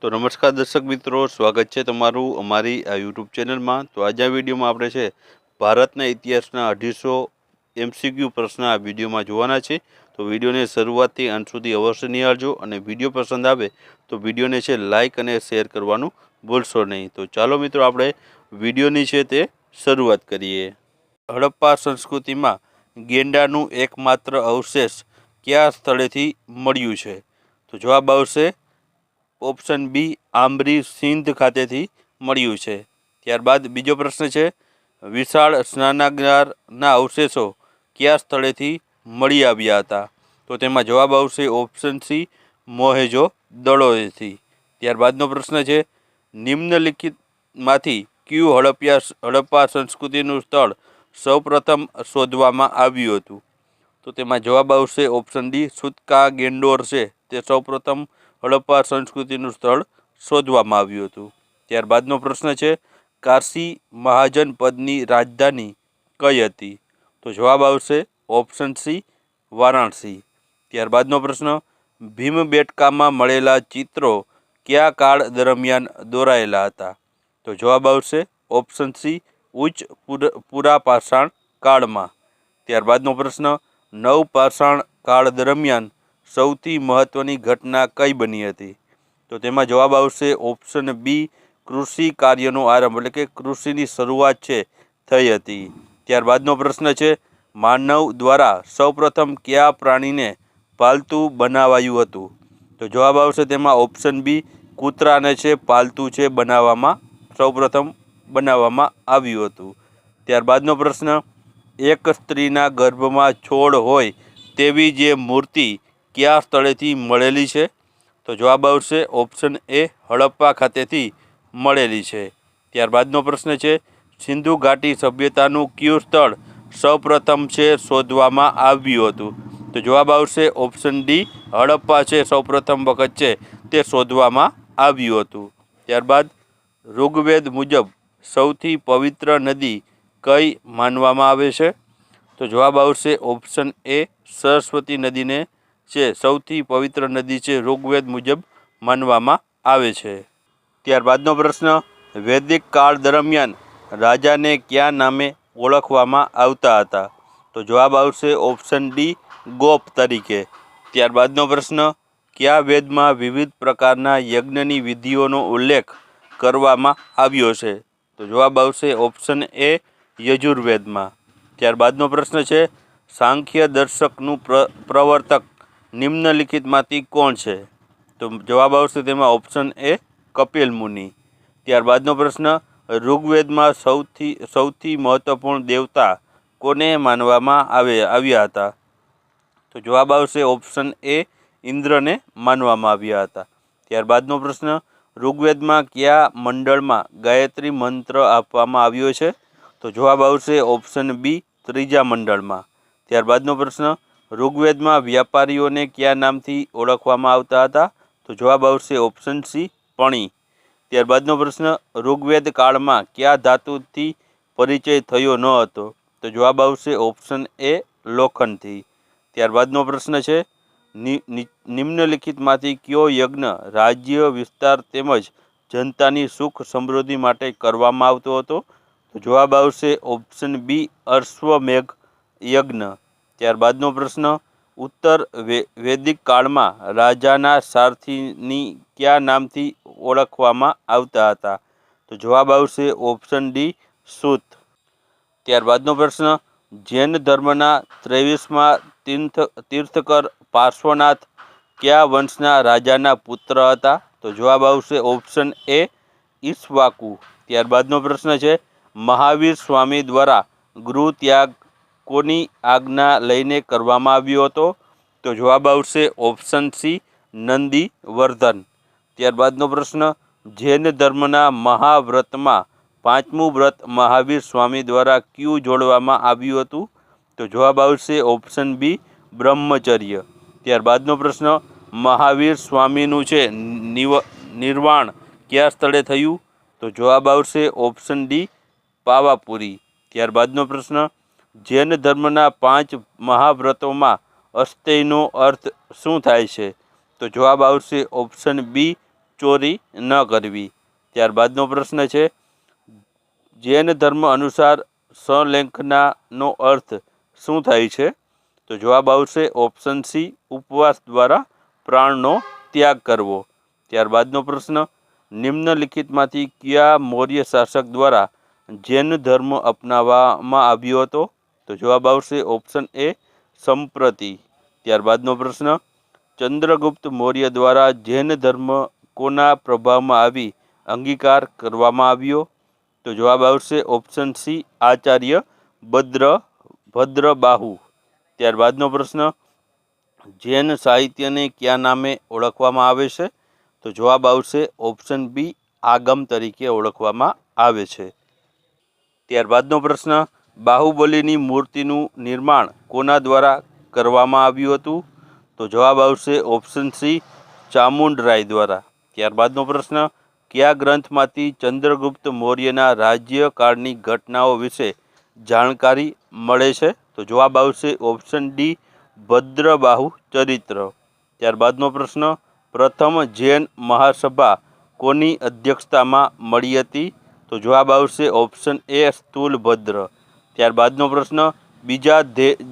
तो नमस्कार दर्शक मित्रों, स्वागत है तमारू अमारी आ यूट्यूब चैनल में। तो आज आ वीडियो में आपणे छे भारतना इतिहासना 250 MCQ प्रश्न आ वीडियो में जोवाना छे। तो वीडियो ने शुरुआत थी अंत सुधी अवश्य निहाळजो અને वीडियो पसंद आवे तो वीडियो ने छे लाइक અને शेर करवानुं भूलशो नहीं। तो चलो मित्रों, आपणे वीडियोनी छे ते शुरुआत करीए। हड़प्पा संस्कृति में गेंडानुं एकमात्र अवशेष क्या स्थळेथी मळ्युं छे? तो जवाब आवशे ऑप्शन बी, आंबरी सिंध खातेथी मळ्युं छे। त्यारबाद बीजो प्रश्न छे, विशाळ स्नानागारना अवशेषो क्या स्थळेथी मळी आव्या हता? तो तेमां जवाब आवशे ऑप्शन सी, मोहेजो दड़ोथी। त्यारबादनो प्रश्न छे, निम्नलिखितमांथी क्यू हड़प्पा संस्कृतिनुं स्थळ सौप्रथम शोधवामां आव्युं हतुं? तो तेमां जवाब आवशे ऑप्शन डी, सूतका गेंडोर छे ते सौप्रथम हड़प्पा संस्कृतिनुं स्थळ शोधवामां आव्युं हतुं। त्यारबादनो प्रश्न छे, काशी महाजनपदनी राजधानी कई हती? तो जवाब आवशे ऑप्शन सी, वाराणसी। त्यारबादनो प्रश्न, भीमबेटकामां मळेला चित्रो क्या काळ दरमियान दोरायेला हता? तो जवाब आवशे ऑप्शन सी, उच्च पुरापाषाण काळमां। त्यारबादनो प्रश्न, नवपाषाण काळ दरमियान सौथी महत्वनी घटना कई बनी हती? तो तेमां जवाब आवशे ऑप्शन बी, कृषि कार्यनो आरंभ एटले के कृषिनी शरूआत छे थई हती। त्यारबादनो प्रश्न छे, मानव द्वारा सौप्रथम क्या प्राणीने पालतू बनावायुं हतुं? तो जवाब आवशे तेमां ऑप्शन बी, कूतराने छे पालतू छे बनाववामां सौप्रथम बनाववामां आव्युं हतुं। त्यारबादनो प्रश्न, एक स्त्रीना गर्भमां छोड़ होय तेवी जे मूर्ति क्या स्थळेथी मळेली छे? तो जवाब आवशे ऑप्शन ए, हड़प्पा खातेथी मळेली छे। त्यारबादनो प्रश्न छे, सिंधु घाटी सभ्यतानुं क्यू स्थळ सौप्रथम छे शोधवामां आव्युं हतुं? तो जवाब आवशे ऑप्शन डी, हड़प्पा छे सौप्रथम वखत छे ते शोधवामां आव्युं हतुं। त्यारबाद ऋग्वेद मुजब सौथी पवित्र नदी कई मानवामां आवे छे? तो जवाब आवशे ऑप्शन ए, सरस्वती नदी ने छे सौथी पवित्र नदी छे ऋग्वेद मुजब मानवामां आवे छे। त्यारबादनो प्रश्न, वैदिक काळ दरमियान राजाने क्या नामे ओळखवामां आवता हता? तो जवाब आवशे ऑप्शन डी, गोप तरीके। त्यारबादनो प्रश्न, क्या वेदमां विविध प्रकारना यज्ञनी विधिओनो उल्लेख करवामां आव्यो छे? तो जवाब आवशे ऑप्शन ए, यजुर्वेदमां। त्यारबादनो प्रश्न छे, सांख्य दर्शकनुं प्रवर्तक निम्नलिखितमांथी कोण छे? तो जवाब आवशे तेमां ऑप्शन ए, कपिल मुनि। त्यारबादनो प्रश्न, ऋग्वेदमां सौथी महत्वपूर्ण देवता कोने मानवामां आव्या हता? तो जवाब आवशे ऑप्शन ए, इंद्रने मानवामां आव्या हता। त्यारबादनो प्रश्न, ऋग्वेदमां क्या मंडळमां गायत्री मंत्र आपवामां आव्यो छे? तो जवाब आवशे ऑप्शन बी, त्रीजा मंडळमां। त्यारबादनो प्रश्न, ऋग्वेदमां व्यापारीओने क्या नामथी ओळखवामां आवता हता? तो जवाब आवशे ऑप्शन सी, पणी। त्यारबादनो प्रश्न, ऋग्वेद काळमां क्या धातुथी परिचय थयो न हतो? तो जवाब आवशे ऑप्शन ए, लोखंडथी। त्यारबादनो प्रश्न छे, निम्नलिखितमांथी कयो यज्ञ राज्य विस्तार तेमज जनतानी सुख समृद्धि माटे करवामां आवतो हतो? तो जवाब आवशे ऑप्शन बी, अश्वमेघ यज्ञ। त्यारबादनो प्रश्न, उत्तर वैदिक काळमां राजाना सारथीनी क्या नामथी ओळखवामां आवता हता? तो जवाब आवशे ऑप्शन डी, सूत। त्यारबादनो प्रश्न, जैन धर्मना 23मा तीर्थकर पार्श्वनाथ क्या वंशना राजाना पुत्र हता? तो जवाब आवशे ऑप्शन ए, ईक्ष्वाकु। त्यारबादनो प्रश्न छे, महावीर स्वामी द्वारा गृह त्याग कोनी आज्ञा लईने करवामां आव्यो हतो? तो जवाब आवशे ऑप्शन सी, नंदी वर्धन। त्यारबादनो प्रश्न, जैन धर्मना महाव्रतमां પાંચમું વ્રત મહાવીર સ્વામી દ્વારા ક્યુ જોડવામાં આવ્યું હતું? તો જવાબ આવશે ઓપ્શન બી, બ્રહ્મચર્ય। ત્યારબાદનો પ્રશ્ન, મહાવીર સ્વામીનું છે નિર્વાણ કયા સ્થળે થયું? તો જવાબ આવશે ઓપ્શન ડી, પાવાપુરી। ત્યારબાદનો પ્રશ્ન, જૈન ધર્મના 5 મહાવ્રતોમાં અસ્તેયનો અર્થ શું થાય છે? તો જવાબ આવશે ઓપ્શન બી, ચોરી ન કરવી. ત્યારબાદનો પ્રશ્ન છે, જૈન ધર્મ અનુસાર સંલેખનનો અર્થ શું થાય છે? તો જવાબ આવશે ઓપ્શન સી, ઉપવાસ દ્વારા પ્રાણનો ત્યાગ કરવો. ત્યારબાદનો પ્રશ્ન, નિમ્નલિખિતમાંથી કયા મૌર્ય શાસક દ્વારા જૈન ધર્મ અપનાવવામાં આવ્યો હતો? તો જવાબ આવશે ઓપ્શન એ, સંપ્રતિ. ત્યારબાદનો પ્રશ્ન, ચંદ્રગુપ્ત મૌર્ય દ્વારા જૈન ધર્મ કોના પ્રભાવમાં આવી અંગીકાર કરવામાં આવ્યો? તો જવાબ આવશે ઓપ્શન સી, આચાર્ય ભદ્રબાહુ. ત્યારબાદનો પ્રશ્ન, જૈન સાહિત્યને કયા નામે ઓળખવામાં આવે છે? તો જવાબ આવશે ઓપ્શન બી, આગમ તરીકે ઓળખવામાં આવે છે. ત્યારબાદનો પ્રશ્ન, બાહુબલીની મૂર્તિનું નિર્માણ કોના દ્વારા કરવામાં આવ્યું હતું? તો જવાબ આવશે ઓપ્શન સી, ચામુંડરાય દ્વારા. ત્યારબાદનો પ્રશ્ન, કયા ગ્રંથમાંથી ચંદ્રગુપ્ત મૌર્યના રાજ્યકાળની ઘટનાઓ વિશે જાણકારી મળે છે? તો જવાબ આવશે ઓપ્શન ડી, ભદ્રબાહુ ચરિત્ર. ત્યારબાદનો પ્રશ્ન, પ્રથમ જૈન મહાસભા કોની અધ્યક્ષતામાં મળી હતી? તો જવાબ આવશે ઓપ્શન એ, સ્થૂલભદ્ર. ત્યારબાદનો પ્રશ્ન,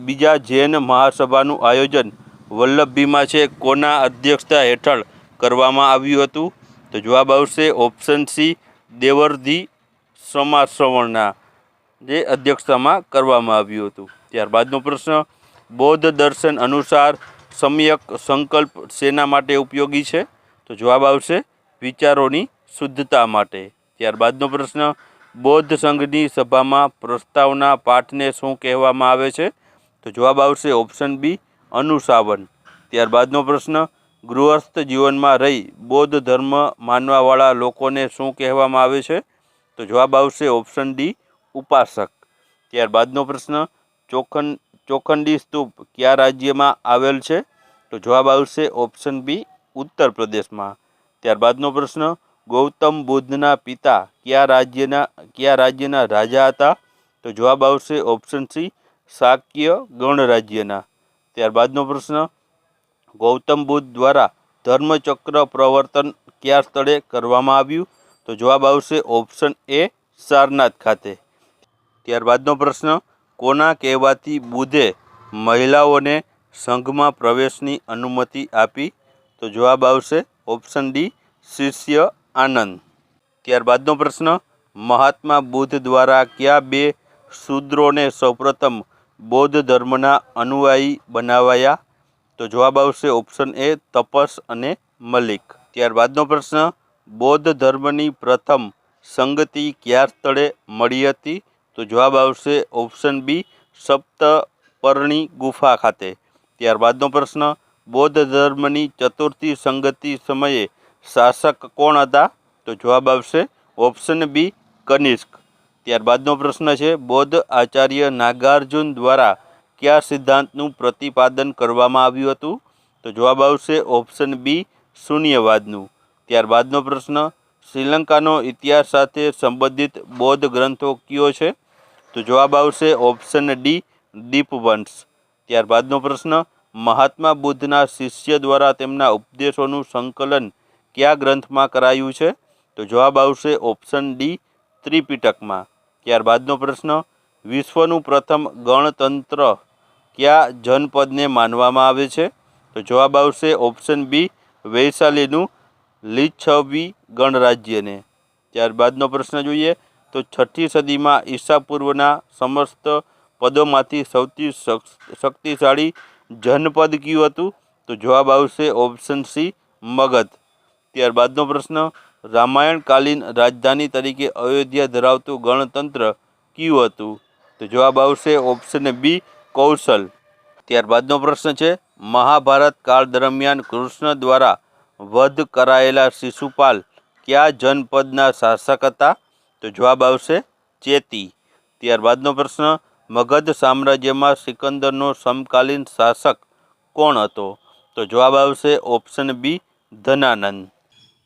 બીજા જૈન મહાસભાનું આયોજન વલ્લભીમાં છે કોના અધ્યક્ષતા હેઠળ કરવામાં આવ્યું હતું? તો જવાબ આવશે ઓપ્શન સી, દેવર્ધિ સમાશ્રવણના જે અધ્યક્ષતામાં કરવામાં આવ્યું હતું. ત્યારબાદનો પ્રશ્ન, બૌદ્ધ દર્શન અનુસાર સમ્યક સંકલ્પ શેના માટે ઉપયોગી છે? તો જવાબ આવશે વિચારોની શુદ્ધતા માટે. ત્યારબાદનો પ્રશ્ન, બૌદ્ધ સંઘની સભામાં પ્રસ્તાવના પાઠને શું કહેવામાં આવે છે? તો જવાબ આવશે ઓપ્શન બી, અનુશાસન. ત્યારબાદનો પ્રશ્ન, ગૃહસ્થ જીવનમાં રહી બૌદ્ધ ધર્મ માનવાવાળા લોકોને શું કહેવામાં આવે છે? તો જવાબ આવશે ઓપ્શન ડી, ઉપાસક. ત્યારબાદનો પ્રશ્ન, ચોખંડી સ્તૂપ કયા રાજ્યમાં આવેલ છે? તો જવાબ આવશે ઓપ્શન બી, ઉત્તર પ્રદેશમાં. ત્યારબાદનો પ્રશ્ન, ગૌતમ બુદ્ધના પિતા કયા રાજ્યના રાજા હતા? તો જવાબ આવશે ઓપ્શન સી, શાક્ય ગણરાજ્યના. ત્યારબાદનો પ્રશ્ન, ગૌતમ બુદ્ધ દ્વારા ધર્મચક્ર પ્રવર્તન કયા સ્થળે કરવામાં આવ્યું? તો જવાબ આવશે ઓપ્શન એ, સારનાથ ખાતે. ત્યારબાદનો પ્રશ્ન, કોના કહેવાથી બુદ્ધે મહિલાઓને સંઘમાં પ્રવેશની અનુમતિ આપી? તો જવાબ આવશે ઓપ્શન ડી, શિષ્ય આનંદ. ત્યારબાદનો પ્રશ્ન, મહાત્મા બુદ્ધ દ્વારા કયા બે શૂદ્રોને સૌપ્રથમ બૌદ્ધ ધર્મના અનુયાયી બનાવાયા? તો જવાબ આવશે ઓપ્શન એ, તપસ અને મલિક. ત્યારબાદનો પ્રશ્ન, બૌદ્ધ ધર્મની પ્રથમ સંગતિ કયા સ્થળે મળી હતી? તો જવાબ આવશે ઓપ્શન બી, સપ્તપર્ણી ગુફા ખાતે. ત્યારબાદનો પ્રશ્ન, બૌદ્ધ ધર્મની ચતુર્થી સંગતિ સમયે શાસક કોણ હતા? તો જવાબ આવશે ઓપ્શન બી, કનિષ્ક. ત્યારબાદનો પ્રશ્ન છે, બૌદ્ધ આચાર્ય નાગાર્જુન દ્વારા કયા સિદ્ધાંતનું પ્રતિપાદન કરવામાં આવ્યું હતું? તો જવાબ આવશે ઓપ્શન બી, શૂન્યવાદનું. ત્યારબાદનો પ્રશ્ન, શ્રીલંકાનો ઇતિહાસ સાથે સંબંધિત બૌદ્ધ ગ્રંથો કયો છે? તો જવાબ આવશે ઓપ્શન ડી, દીપવંશ. ત્યારબાદનો પ્રશ્ન, મહાત્મા બુદ્ધના શિષ્ય દ્વારા તેમના ઉપદેશોનું સંકલન કયા ગ્રંથમાં કરાયું છે? તો જવાબ આવશે ઓપ્શન ડી, ત્રિપિટકમાં. ત્યારબાદનો પ્રશ્ન, વિશ્વનું પ્રથમ ગણતંત્ર કયા જનપદને માનવામાં આવે છે? તો જવાબ આવશે ઓપ્શન બી, વૈશાલીનું લીછવી ગણરાજ્યને. ત્યારબાદનો પ્રશ્ન જોઈએ તો 6ઠી સદીમાં ઈસા પૂર્વના સમસ્ત પદોમાંથી સૌથી શક્તિશાળી જનપદ કયું હતું? તો જવાબ આવશે ઓપ્શન સી, મગધ. ત્યારબાદનો પ્રશ્ન, રામાયણકાલીન રાજધાની તરીકે અયોધ્યા ધરાવતું ગણતંત્ર કયું હતું? તો જવાબ આવશે ઓપ્શન બી, કૌશલ. ત્યારબાદનો પ્રશ્ન છે, મહાભારત કાળ દરમિયાન કૃષ્ણ દ્વારા વધ કરાયેલા શિશુપાલ કયા જનપદના શાસક હતા? તો જવાબ આવશે ચેતી. ત્યારબાદનો પ્રશ્ન, મગધ સામ્રાજ્યમાં સિકંદરનો સમકાલીન શાસક કોણ હતો? તો જવાબ આવશે ઓપ્શન બી, ધનાનંદ.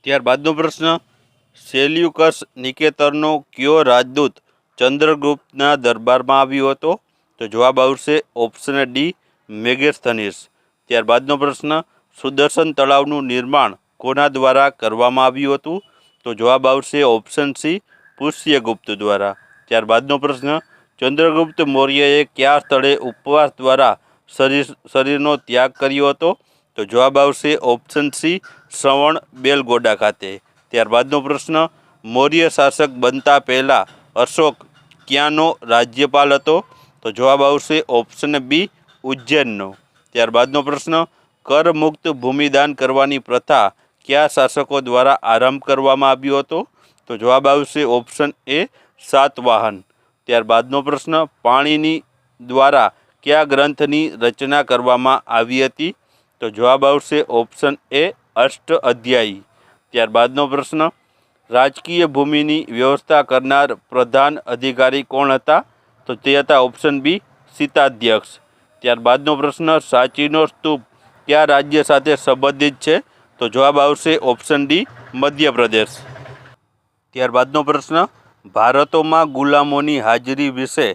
ત્યારબાદનો પ્રશ્ન, સેલ્યુકસ નિકેતરનો કયો રાજદૂત ચંદ્રગુપ્તના દરબારમાં આવ્યો હતો? તો જવાબ આવશે ઓપ્શન ડી, મેગેસ્થનીસ. ત્યારબાદનો પ્રશ્ન, સુદર્શન તળાવનું નિર્માણ કોના દ્વારા કરવામાં આવ્યું હતું? તો જવાબ આવશે ઓપ્શન સી, પુષ્યગુપ્ત દ્વારા. ત્યારબાદનો પ્રશ્ન, ચંદ્રગુપ્ત મૌર્યએ કયા સ્થળે ઉપવાસ દ્વારા શરીરનો ત્યાગ કર્યો હતો? તો જવાબ આવશે ઓપ્શન સી, શ્રવણ બેલગોડા ખાતે. ત્યારબાદનો પ્રશ્ન, મૌર્ય શાસક બનતા પહેલા અશોક ક્યાંનો રાજ્યપાલ હતો? તો જવાબ આવશે ઓપ્શન બી, ઉજ્જૈનનો. ત્યારબાદનો પ્રશ્ન, કરમુક્ત ભૂમિદાન કરવાની પ્રથા કયા શાસકો દ્વારા આરંભ કરવામાં આવ્યો હતો? તો જવાબ આવશે ઓપ્શન એ, સાતવાહન. ત્યારબાદનો પ્રશ્ન, પાણીની દ્વારા કયા ગ્રંથની રચના કરવામાં આવી હતી? તો જવાબ આવશે ઓપ્શન એ, અષ્ટ અધ્યાયી. ત્યારબાદનો પ્રશ્ન, રાજકીય ભૂમિની વ્યવસ્થા કરનાર પ્રધાન અધિકારી કોણ હતા? તો તે હતા ઓપ્શન બી, શીતાધ્યક્ષ. ત્યારબાદનો પ્રશ્ન, સાંચીનો સ્તૂપ કયા રાજ્ય સાથે સંબંધિત છે? તો જવાબ આવશે ઓપ્શન ડી, મધ્યપ્રદેશ. ત્યારબાદનો પ્રશ્ન, ભારતોમાં ગુલામોની હાજરી વિશે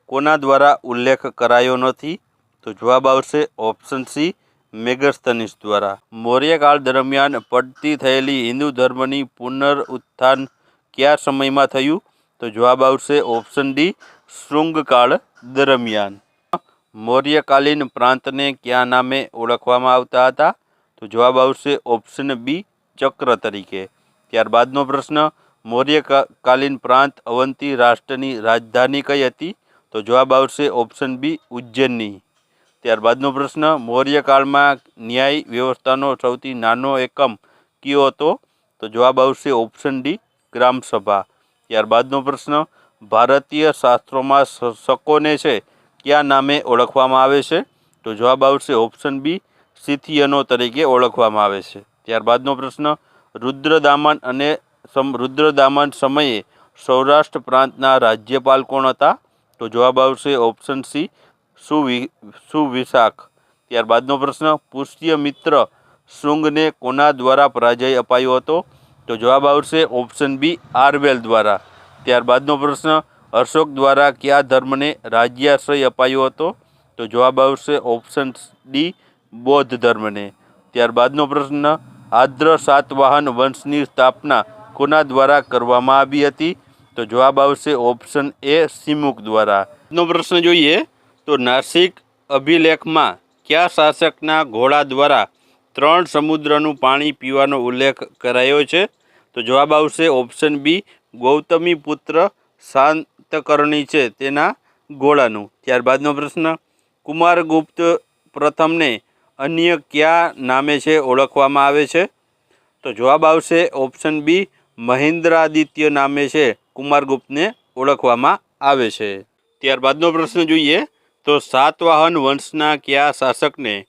કોના દ્વારા ઉલ્લેખ કરાયો નથી? તો જવાબ આવશે ઓપ્શન સી, મેગસ્થનીસ દ્વારા. મૌર્યકાળ દરમિયાન પડતી થયેલી હિન્દુ ધર્મની પુનરુત્થાન કયા સમયમાં થયું? તો જવાબ આવશે ઓપ્શન ડી, શૃંગકાળ દરમિયાન. મૌર્યકાલીન પ્રાંતને કયા નામે ઓળખવામાં આવતા હતા? તો જવાબ આવશે ઓપ્શન બી, ચક્ર તરીકે. ત્યારબાદનો પ્રશ્ન, મૌર્યકાલીન પ્રાંત અવંતી રાષ્ટ્રની રાજધાની કઈ હતી? તો જવાબ આવશે ઓપ્શન બી, ઉજ્જૈનની. ત્યારબાદનો પ્રશ્ન, મૌર્યકાળમાં ન્યાય વ્યવસ્થાનો સૌથી નાનો એકમ કયો હતો? તો જવાબ આવશે ઓપ્શન ડી, ગ્રામસભા. ત્યારબાદનો પ્રશ્ન, ભારતીય શાસ્ત્રોમાં શકોને છે કયા નામે ઓળખવામાં આવે છે? તો જવાબ આવશે ઓપ્શન બી, સિથિયનો તરીકે ઓળખવામાં આવે છે. ત્યારબાદનો પ્રશ્ન, રુદ્રદામન સમયે સૌરાષ્ટ્ર પ્રાંતના રાજ્યપાલ કોણ હતા? તો જવાબ આવશે ઓપ્શન સી, સુવિશાખ. ત્યારબાદનો પ્રશ્ન, પુષ્યમિત્ર શૃંગને કોના દ્વારા પરાજય અપાયો હતો? તો જવાબ આવશે ઓપ્શન બી, આરવેલ દ્વારા. ત્યારબાદનો પ્રશ્ન, અશોક દ્વારા કયા ધર્મને રાજ્યાશ્રય અપાયો હતો? તો જવાબ આવશે ઓપ્શન ડી, બૌદ્ધ ધર્મને. ત્યારબાદનો પ્રશ્ન, આદ્ર સાતવાહન વંશની સ્થાપના કોના દ્વારા કરવામાં આવી હતી? તો જવાબ આવશે ઓપ્શન એ, સિમુક દ્વારા. નો પ્રશ્ન જોઈએ તો નાસિક અભિલેખમાં કયા શાસકના ઘોડા દ્વારા 3 સમુદ્રનું પાણી પીવાનો ઉલ્લેખ કરાયો છે? તો જવાબ આવશે ઓપ્શન બી, ગૌતમી પુત્ર શાંતકર્ણી છે તેના ઘોડાનું. ત્યારબાદનો પ્રશ્ન, કુમારગુપ્ત પ્રથમને અન્ય કયા નામે છે ઓળખવામાં આવે છે? તો જવાબ આવશે ઓપ્શન બી, મહેન્દ્રાદિત્ય નામે છે કુમારગુપ્તને ઓળખવામાં આવે છે. ત્યારબાદનો પ્રશ્ન જોઈએ તો સાતવાહન વંશના કયા શાસકને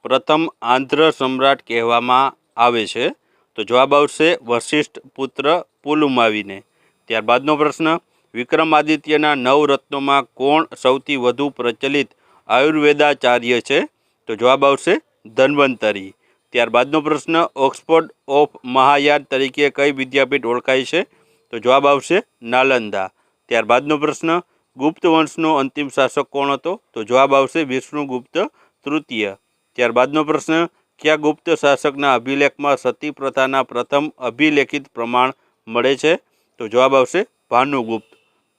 પ્રથમ આંધ્ર સમ્રાટ કહેવામાં આવે છે? તો જવાબ આવશે વશિષ્ઠ પુત્ર પુલુમાવીને. ત્યારબાદનો પ્રશ્ન, વિક્રમાદિત્યના 9 રત્નોમાં કોણ સૌથી વધુ પ્રચલિત આયુર્વેદાચાર્ય છે? તો જવાબ આવશે ધન્વંતરી. ત્યારબાદનો પ્રશ્ન, ઓક્સફોર્ડ ઓફ મહાયાન તરીકે કઈ વિદ્યાપીઠ ઓળખાય છે? તો જવાબ આવશે નાલંદા. ત્યારબાદનો પ્રશ્ન, ગુપ્ત વંશનો અંતિમ શાસક કોણ હતો? તો જવાબ આવશે વિષ્ણુગુપ્ત તૃતીય. ત્યારબાદનો પ્રશ્ન, કયા ગુપ્ત શાસકના અભિલેખમાં સતી પ્રથાના પ્રથમ અભિલેખિત પ્રમાણ મળે છે? તો જવાબ આવશે ભાનુગુપ્ત.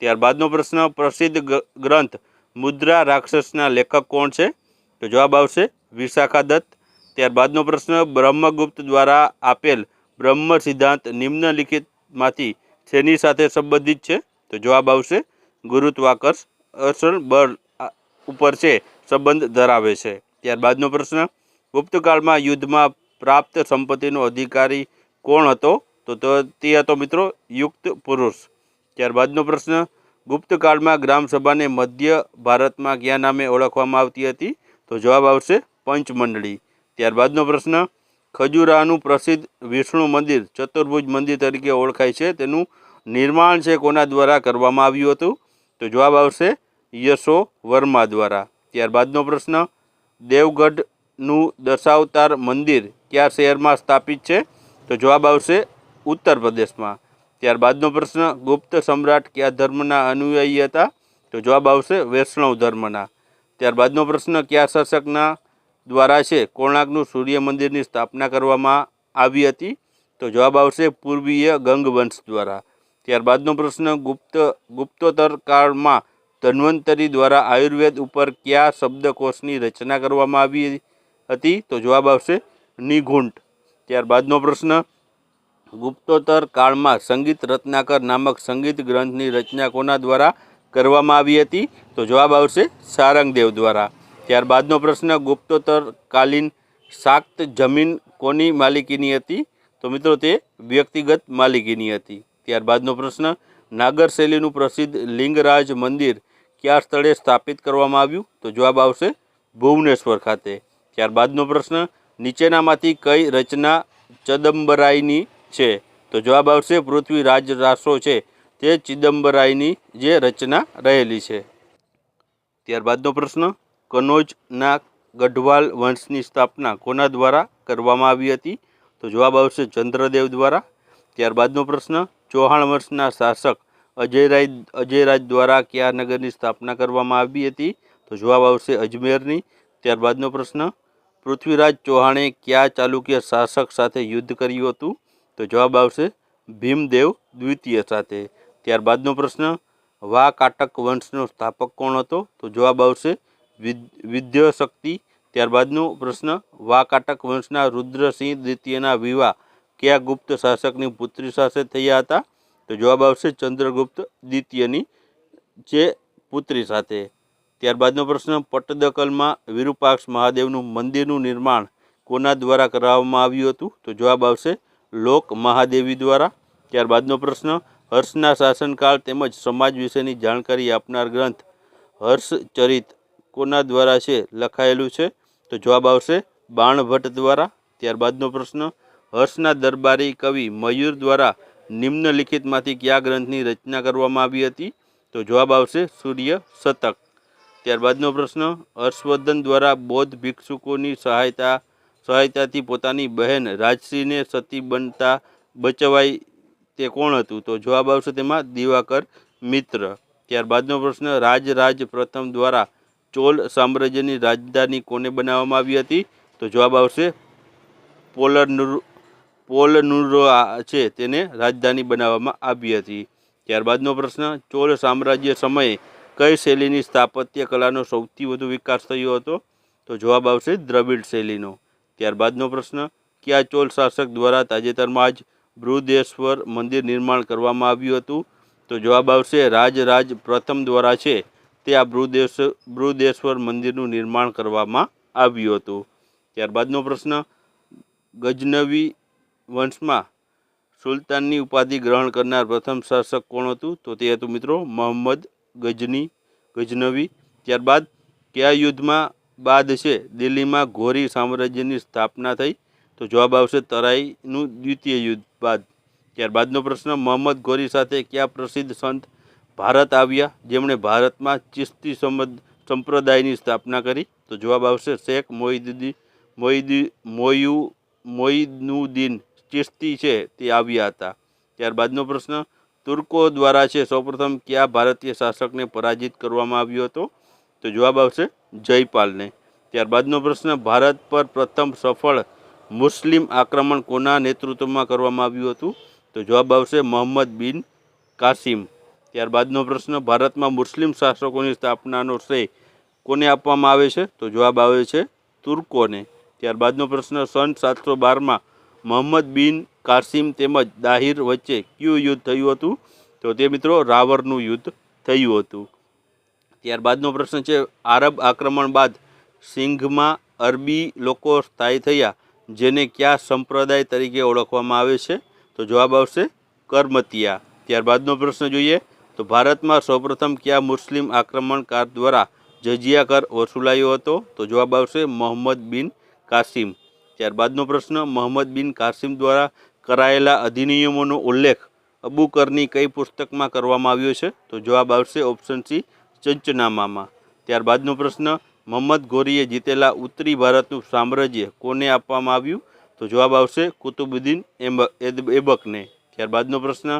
ત્યારબાદનો પ્રશ્ન, પ્રસિદ્ધ ગ્રંથ મુદ્રા રાક્ષસના લેખક કોણ છે? તો જવાબ આવશે વિશાખાદત્ત. ત્યારબાદનો પ્રશ્ન, બ્રહ્મગુપ્ત દ્વારા આપેલ બ્રહ્મ સિદ્ધાંત નિમ્નલિખિતમાંથી શેની સાથે સંબંધિત છે? તો જવાબ આવશે ગુરુત્વાકર્ષણ બળ ઉપર છે સંબંધ ધરાવે છે. ત્યારબાદનો પ્રશ્ન, ગુપ્તકાળમાં યુદ્ધમાં પ્રાપ્ત સંપત્તિનો અધિકારી કોણ હતો? તો તે હતો મિત્રો યુક્ત પુરુષ. ત્યારબાદનો પ્રશ્ન, ગુપ્તકાળમાં ગ્રામસભાને મધ્ય ભારતમાં કયા નામે ઓળખવામાં આવતી હતી? તો જવાબ આવશે પંચમંડળી. ત્યારબાદનો પ્રશ્ન, ખજુરાહનું પ્રસિદ્ધ વિષ્ણુ મંદિર ચતુર્ભુજ મંદિર તરીકે ઓળખાય છે તેનું નિર્માણ છે કોના દ્વારા કરવામાં આવ્યું હતું? તો જવાબ આવશે યશો વર્મા દ્વારા. ત્યારબાદનો પ્રશ્ન, દેવગઢનું દશાવતાર મંદિર કયા શહેરમાં સ્થાપિત છે? તો જવાબ આવશે ઉત્તર પ્રદેશમાં. ત્યારબાદનો પ્રશ્ન, ગુપ્ત સમ્રાટ કયા ધર્મના અનુયાયી હતા? તો જવાબ આવશે વૈષ્ણવ ધર્મના. ત્યારબાદનો પ્રશ્ન, કયા શાસકના દ્વારા છે કોણાર્કનું સૂર્ય મંદિરની સ્થાપના કરવામાં આવી હતી? તો જવાબ આવશે પૂર્વીય ગંગ વંશ દ્વારા. ત્યારબાદનો પ્રશ્ન, ગુપ્તોત્તર કાળમાં ધન્વંતરી દ્વારા આયુર્વેદ ઉપર કયા શબ્દકોશની રચના કરવામાં આવી હતી? તો જવાબ આવશે નિઘુંટ. ત્યારબાદનો પ્રશ્ન, ગુપ્તોત્તર કાળમાં સંગીત રત્નાકર નામક સંગીત ગ્રંથની રચના કોના દ્વારા કરવામાં આવી હતી? તો જવાબ આવશે સારંગદેવ દ્વારા. ત્યારબાદનો પ્રશ્ન, ગુપ્તોત્તર કાલીન શાક્ત જમીન કોની માલિકીની હતી? તો મિત્રો તે વ્યક્તિગત માલિકીની હતી. ત્યારબાદનો પ્રશ્ન, નાગર શૈલીનું પ્રસિદ્ધ લિંગરાજ મંદિર કયા સ્થળે સ્થાપિત કરવામાં આવ્યું? તો જવાબ આવશે ભુવનેશ્વર ખાતે. ત્યારબાદનો પ્રશ્ન, નીચેનામાંથી કઈ રચના ચદંબરાયની છે? તો જવાબ આવશે પૃથ્વીરાજ રાસો છે તે ચિદંબરાયની જે રચના રહેલી છે. ત્યારબાદનો પ્રશ્ન, કનોજના ગઢવાલ વંશની સ્થાપના કોના દ્વારા કરવામાં આવી હતી? તો જવાબ આવશે ચંદ્રદેવ દ્વારા. ત્યારબાદનો પ્રશ્ન, ચૌહાણ વંશના શાસક અજયરાજ દ્વારા કયા નગરની સ્થાપના કરવામાં આવી હતી? તો જવાબ આવશે અજમેરની. ત્યારબાદનો પ્રશ્ન, પૃથ્વીરાજ ચૌહાણે કયા ચાલુક્ય શાસક સાથે યુદ્ધ કર્યું હતું? તો જવાબ આવશે ભીમદેવ દ્વિતીય સાથે. ત્યારબાદનો પ્રશ્ન, વાકાટક વંશનો સ્થાપક કોણ હતો? તો જવાબ આવશે વિદ્યાશક્તિ. ત્યારબાદનો પ્રશ્ન, વાકાટક વંશના રુદ્રસિંહ દ્વિતીયના વિવાહ કયા ગુપ્ત શાસકની પુત્રી સાથે થયા હતા? તો જવાબ આવશે ચંદ્રગુપ્ત દ્વિતીયની જે પુત્રી સાથે. ત્યારબાદનો પ્રશ્ન, પટ્ટદકલમાં વિરૂપાક્ષ મહાદેવનું મંદિરનું નિર્માણ કોના દ્વારા કરાવવામાં આવ્યું હતું? તો જવાબ આવશે લોક મહાદેવી દ્વારા. ત્યારબાદનો પ્રશ્ન, હર્ષના શાસનકાળ તેમજ સમાજ વિશેની જાણકારી આપનાર ગ્રંથ હર્ષચરિત કોના દ્વારા છે લખાયેલું છે? તો જવાબ આવશે બાણભટ્ટ દ્વારા. ત્યારબાદનો પ્રશ્ન, હર્ષના દરબારી કવિ મયુર દ્વારા નિમ્નલિખિતમાંથી કયા ગ્રંથની રચના કરવામાં આવી હતી? તો જવાબ આવશે સૂર્ય શતક. ત્યારબાદનો પ્રશ્ન, હર્ષવર્ધન દ્વારા બૌદ્ધ ભિક્ષુકોની સહાયતાથી પોતાની બહેન રાજશ્રીને સતી બનતા બચવાઈ તે કોણ હતું? તો જવાબ આવશે તેમાં દિવાકર મિત્ર. ત્યારબાદનો પ્રશ્ન, રાજરાજ પ્રથમ દ્વારા ચોલ સામ્રાજ્યની રાજધાની કોને બનાવવામાં આવી હતી? તો જવાબ આવશે પોલનુરા છે તેને રાજધાની બનાવવામાં આવી હતી. ત્યારબાદનો પ્રશ્ન, ચોલ સામ્રાજ્ય સમયે કઈ શૈલીની સ્થાપત્ય કલાનો સૌથી વધુ વિકાસ થયો હતો? તો જવાબ આવશે દ્રવિડ શૈલીનો. ત્યારબાદનો પ્રશ્ન, કયા ચોલ શાસક દ્વારા તાજેતરમાં જ બૃહદેશ્વર મંદિર નિર્માણ કરવામાં આવ્યું હતું? તો જવાબ આવશે રાજરાજ પ્રથમ દ્વારા છે તે આ બૃહદેશ્વર મંદિરનું નિર્માણ કરવામાં આવ્યું હતું. ત્યારબાદનો પ્રશ્ન, ગજનવી વંશમાં સુલતાનની ઉપાધિ ગ્રહણ કરનાર પ્રથમ શાસક કોણ હતું? તો તે હતું મિત્રો મોહમ્મદ ગજનવી. ત્યારબાદ કયા યુદ્ધમાં બાદ છે દિલ્હીમાં ઘોરી સામ્રાજ્યની સ્થાપના થઈ? તો જવાબ આવશે તરાઈનું દ્વિતીય યુદ્ધ બાદ. ત્યારબાદનો પ્રશ્ન, મોહમ્મદ ઘોરી સાથે કયા પ્રસિદ્ધ સંત ભારત આવ્યા જેમણે ભારતમાં ચિશ્તી સંપ્રદાયની સ્થાપના કરી? તો જવાબ આવશે શેખ મોઈનુદ્દીન ચિશ્તી છે તે આવ્યા હતા. ત્યારબાદનો પ્રશ્ન, તુર્કો દ્વારા છે સૌપ્રથમ કયા ભારતીય શાસકને પરાજિત કરવામાં આવ્યો હતો? તો જવાબ આવશે જયપાલને. ત્યારબાદનો પ્રશ્ન, ભારત પર પ્રથમ સફળ મુસ્લિમ આક્રમણ કોના નેતૃત્વમાં કરવામાં આવ્યું હતું? તો જવાબ આવશે મોહમ્મદ બિન કાસિમ. ત્યારબાદનો પ્રશ્ન, ભારતમાં મુસ્લિમ શાસકોની સ્થાપનાનો શ્રેય કોને આપવામાં આવે છે? તો જવાબ આવે છે તુર્કોને. ત્યારબાદનો પ્રશ્ન, સન 712માં મોહમ્મદ બિન કાસિમ તેમજ દાહિર વચ્ચે કયું યુદ્ધ થયું હતું? તો તે મિત્રો રાવરનું યુદ્ધ થયું હતું. ત્યારબાદનો પ્રશ્ન છે, આરબ આક્રમણ બાદ સિંઘમાં અરબી લોકો સ્થાયી થયા જેને કયા સંપ્રદાય તરીકે ઓળખવામાં આવે છે? તો જવાબ આવશે કરમતિયા. ત્યારબાદનો પ્રશ્ન જોઈએ તો ભારતમાં સૌપ્રથમ કયા મુસ્લિમ આક્રમણકાર દ્વારા જજિયા કર વસૂલાયો હતો? તો જવાબ આવશે મોહમ્મદ બિન કાસિમ. ત્યારબાદનો પ્રશ્ન, મોહમ્મદ બિન કાસિમ દ્વારા કરાયેલા અધિનિયમોનો ઉલ્લેખ અબુકરની કઈ પુસ્તકમાં કરવામાં આવ્યો છે? તો જવાબ આવશે ઓપ્શન સી ચંચનામામાં. ત્યારબાદનો પ્રશ્ન, મોહમ્મદ ઘોરીએ જીતેલા ઉત્તરી ભારતનું સામ્રાજ્ય કોને આપવામાં આવ્યું? તો જવાબ આવશે કુતુબુદ્દીન એબકને. ત્યારબાદનો પ્રશ્ન,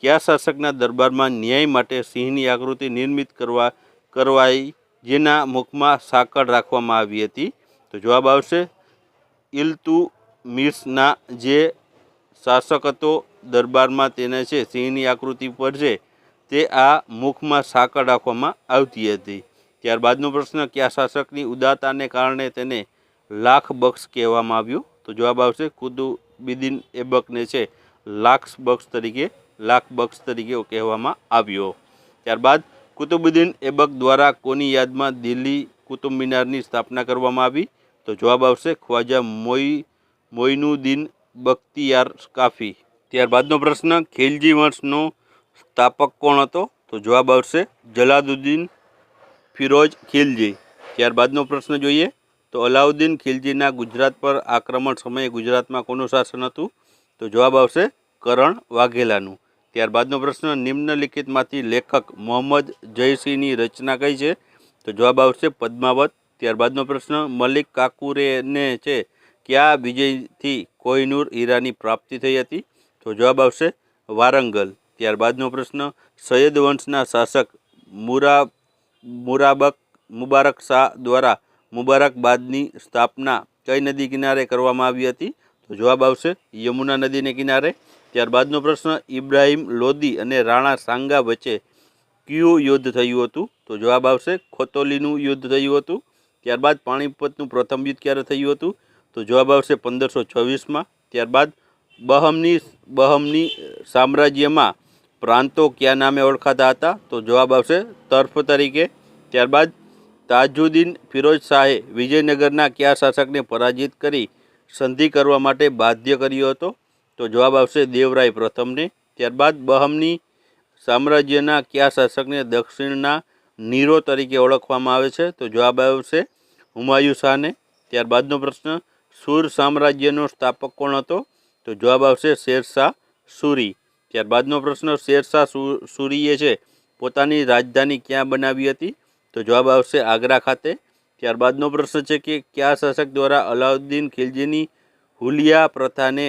કયા શાસકના દરબારમાં ન્યાય માટે સિંહની આકૃતિ નિર્મિત કરવાઈ જેના મુખમાં સાંકળ રાખવામાં આવી હતી? તો જવાબ આવશે મીર્સના જે શાસક હતો દરબારમાં તેને છે સિંહની આકૃતિ પર છે તે આ મુખમાં સાંકળ રાખવામાં આવતી હતી. ત્યારબાદનો પ્રશ્ન, કયા શાસકની ઉદારતાને કારણે તેને લાખ બક્ષ કહેવામાં આવ્યું? તો જવાબ આવશે કુતુબુદ્દીન એબકને છે લાખ બક્ષ તરીકે કહેવામાં આવ્યો. ત્યારબાદ કુતુબુદ્દીન એબક દ્વારા કોની યાદમાં દિલ્હી કુતુબ મિનારની સ્થાપના કરવામાં આવી? તો જવાબ આવશે ખ્વાજા મોઇનુદ્દીન બખ્તિયાર કાફી. ત્યારબાદનો પ્રશ્ન, ખિલજી વંશનો સ્થાપક કોણ હતો? તો જવાબ આવશે જલાલુદ્દીન ફિરોઝ ખિલજી. ત્યારબાદનો પ્રશ્ન જોઈએ તો અલાઉદ્દીન ખિલજીના ગુજરાત પર આક્રમણ સમયે ગુજરાતમાં કોનું શાસન હતું? તો જવાબ આવશે કરણ વાઘેલાનું. ત્યારબાદનો પ્રશ્ન, નિમ્નલિખિતમાંથી લેખક મોહમ્મદ જયસિંહની રચના કઈ છે? તો જવાબ આવશે પદ્માવત. ત્યારબાદનો પ્રશ્ન, મલિક કાફુરને છે કયા વિજયથી કોહિનૂર હીરાની પ્રાપ્તિ થઈ હતી? તો જવાબ આવશે વારંગલ. ત્યારબાદનો પ્રશ્ન, સૈયદ વંશના શાસક મુબારક શાહ દ્વારા મુબારકબાદની સ્થાપના કઈ નદી કિનારે કરવામાં આવી હતી? તો જવાબ આવશે યમુના નદીને કિનારે. ત્યારબાદનો પ્રશ્ન, ઇબ્રાહિમ લોદી અને રાણા સાંગા વચ્ચે કયું યુદ્ધ થયું હતું? તો જવાબ આવશે ખોતોલીનું યુદ્ધ થયું હતું. ત્યારબાદ પાણીપતનું પ્રથમ યુદ્ધ ક્યારે થયું હતું? તો જવાબ આવશે 1526માં. ત્યારબાદ બહમની સામ્રાજ્યમાં પ્રાંતો કયા નામે ઓળખાતા હતા? તો જવાબ આવશે તર્ફ તરીકે. ત્યારબાદ તાજુદ્દીન ફિરોઝ શાહે વિજયનગરના કયા શાસકને પરાજિત કરી સંધિ કરવા માટે બાધ્ય કર્યો હતો? તો જવાબ આવશે દેવરાય પ્રથમને. ત્યારબાદ બહમની સામ્રાજ્યના કયા શાસકને દક્ષિણના નીરો તરીકે ઓળખવામાં આવે છે? તો જવાબ આવશે હુમાયુ શાહને. ત્યારબાદનો પ્રશ્ન, સુર સામ્રાજ્યનો સ્થાપક કોણ હતો? તો જવાબ આવશે શેરશાહ સૂરી. ત્યારબાદનો પ્રશ્ન, શેરશાહ સૂરીએ છે પોતાની રાજધાની ક્યાં બનાવી હતી? તો જવાબ આવશે આગ્રા ખાતે. ત્યારબાદનો પ્રશ્ન છે કે કયા શાસક દ્વારા અલાઉદ્દીન ખિલજીની હુલિયા પ્રથાને